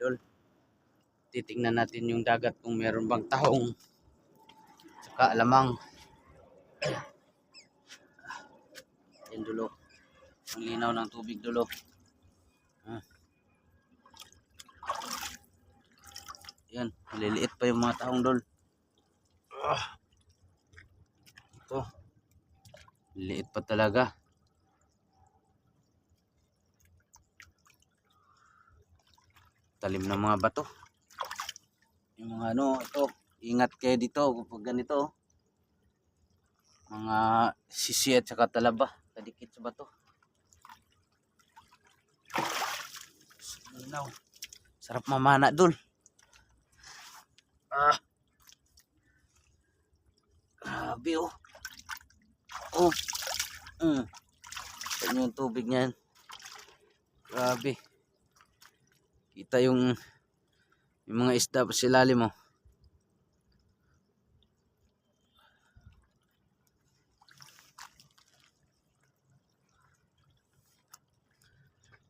idol. Titingnan natin yung dagat kung meron bang tahong saka alamang. Yan dulo. Ang linaw ng tubig dulo. Yan, maliliit pa yung mga tahong dol. Ito. Liit pa talaga. Talim ng mga bato. Yung mga ito, ingat kayo dito kapag ganito. Mga sisi at saka talaba, kadikit sa bato. Sarap mamana dul. Grabe oh. Saan yung tubig niyan? Grabe. Kita yung mga isda pa sa ilalim mo.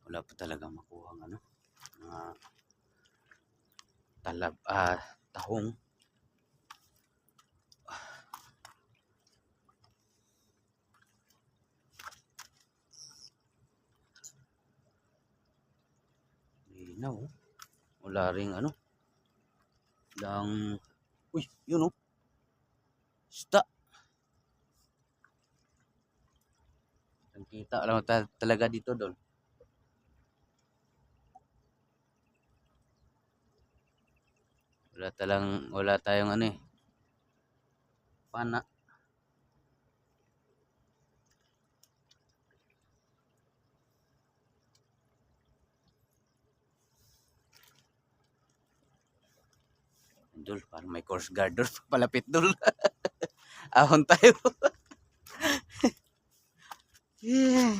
Wala pa talaga makuha ng tahong. Linaw. Wala ring lang. Uy, yun oh. Isda. Ang kita lang talaga dito doon. Wala tayong pana. Dul, parang may course guard doon. Palapit dul. Ahon tayo. Yeah.